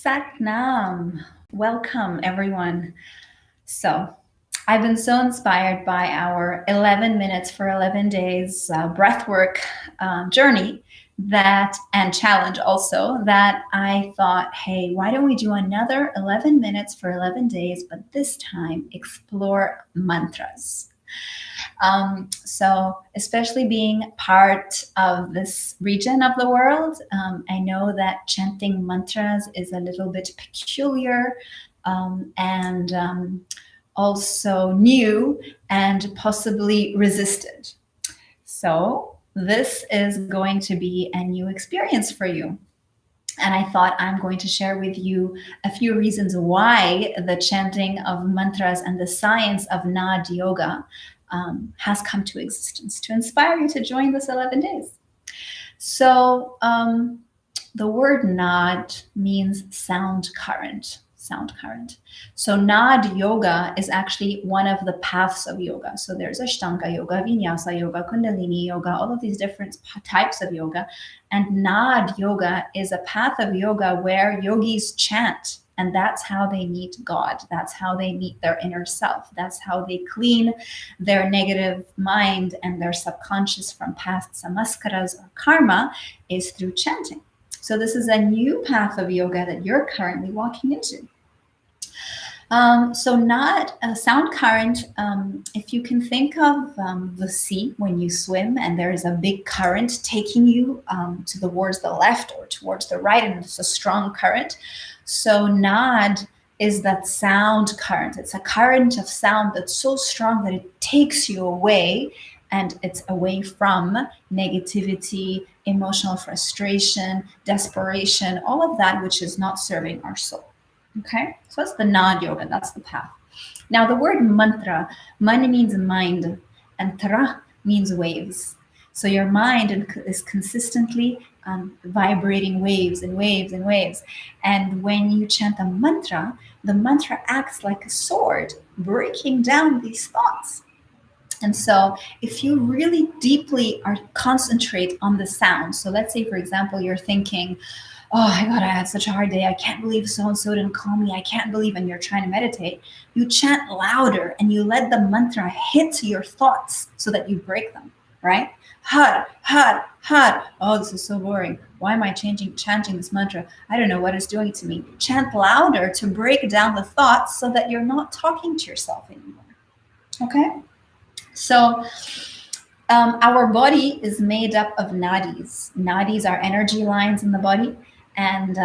Satnam. Welcome, everyone. So, I've been so inspired by our 11 minutes for 11 days breathwork journey and challenge also, that I thought, hey, why don't we do another 11 minutes for 11 days, but this time explore mantras. So, especially being part of this region of the world, I know that chanting mantras is a little bit peculiar and also new and possibly resisted. So, this is going to be a new experience for you. And I thought I'm going to share with you a few reasons why the chanting of mantras and the science of Nad Yoga has come to existence to inspire you to join this 11 days. So, the word Nad means sound current. Sound current. So Nad Yoga is actually one of the paths of yoga. So there's Ashtanga Yoga, Vinyasa Yoga, Kundalini Yoga, all of these different types of yoga. And Nad Yoga is a path of yoga where yogis chant. And that's how they meet God. That's how they meet their inner self. That's how they clean their negative mind and their subconscious from past samaskaras or karma, is through chanting. So this is a new path of yoga that you're currently walking into. So not a sound current. If you can think of the sea when you swim and there is a big current taking you towards the left or towards the right, and it's a strong current. So Nad is that sound current. It's a current of sound that's so strong that it takes you away, and it's away from negativity, emotional frustration, desperation, all of that which is not serving our soul. Okay, so that's the Nad Yoga, that's the path. Now, the word mantra, man means mind, and tra means waves. So your mind is consistently vibrating waves and waves and waves. And when you chant a mantra, the mantra acts like a sword, breaking down these thoughts. And so if you really deeply are concentrate on the sound, so let's say, for example, you're thinking, oh my God, I had such a hard day. I can't believe so-and-so didn't call me. I can't believe, and you're trying to meditate. You chant louder and you let the mantra hit your thoughts so that you break them, right? Har, har, har. Oh, this is so boring. Why am I chanting this mantra? I don't know what it's doing to me. Chant louder to break down the thoughts so that you're not talking to yourself anymore. Okay? So, our body is made up of nadis. Nadis are energy lines in the body, and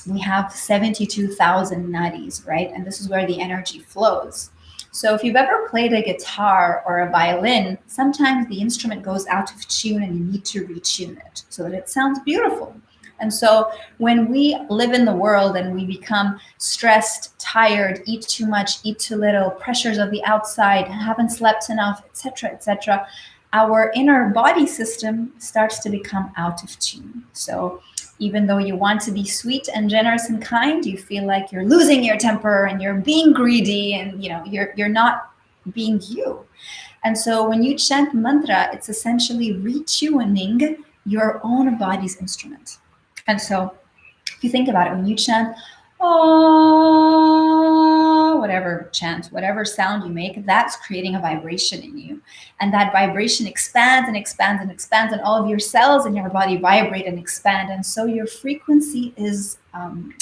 we have 72,000 nadis, right? And this is where the energy flows. So if you've ever played a guitar or a violin, sometimes the instrument goes out of tune and you need to retune it so that it sounds beautiful. And so when we live in the world and we become stressed, tired, eat too much, eat too little, pressures of the outside, haven't slept enough, etc., our inner body system starts to become out of tune. So even though you want to be sweet and generous and kind, you feel like you're losing your temper and you're being greedy, and you're not being you. And so when you chant mantra, it's essentially retuning your own body's instrument. And so if you think about it, when you chant, oh, whatever chant, whatever sound you make, that's creating a vibration in you. And that vibration expands and expands and expands, and all of your cells in your body vibrate and expand. And so your frequency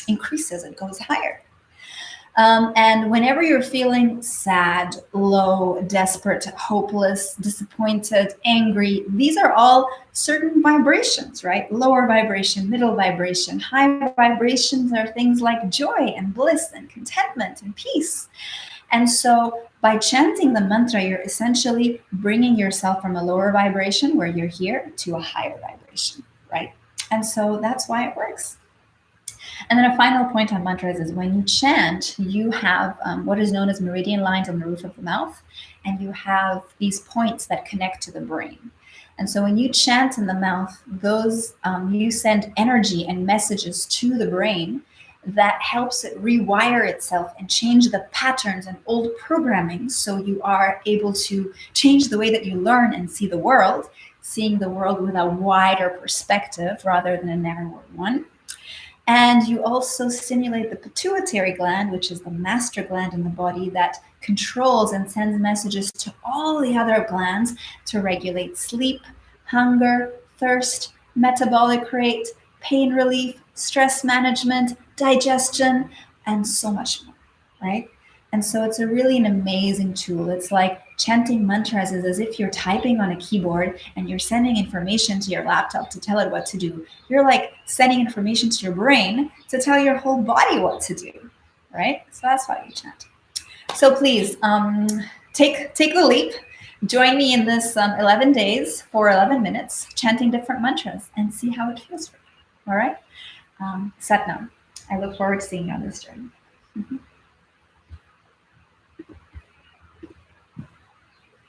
increases, it goes higher. And whenever you're feeling sad, low, desperate, hopeless, disappointed, angry, these are all certain vibrations, right? Lower vibration, middle vibration. High vibrations are things like joy and bliss and contentment and peace. And so by chanting the mantra, you're essentially bringing yourself from a lower vibration where you're here to a higher vibration, right? And so that's why it works. And then a final point on mantras is when you chant, you have what is known as meridian lines on the roof of the mouth, and you have these points that connect to the brain. And so when you chant in the mouth, those you send energy and messages to the brain that helps it rewire itself and change the patterns and old programming, so you are able to change the way that you learn and see the world, seeing the world with a wider perspective rather than a narrower one. And you also stimulate the pituitary gland, which is the master gland in the body that controls and sends messages to all the other glands to regulate sleep, hunger, thirst, metabolic rate, pain relief, stress management, digestion, and so much more, right? And so it's a really an amazing tool. It's like chanting mantras is as if you're typing on a keyboard and you're sending information to your laptop to tell it what to do. You're like sending information to your brain to tell your whole body what to do, right? So that's why you chant. So please take the leap. Join me in this 11 days for 11 minutes, chanting different mantras and see how it feels for you. All right? Satnam. I look forward to seeing you on this journey. Mm-hmm.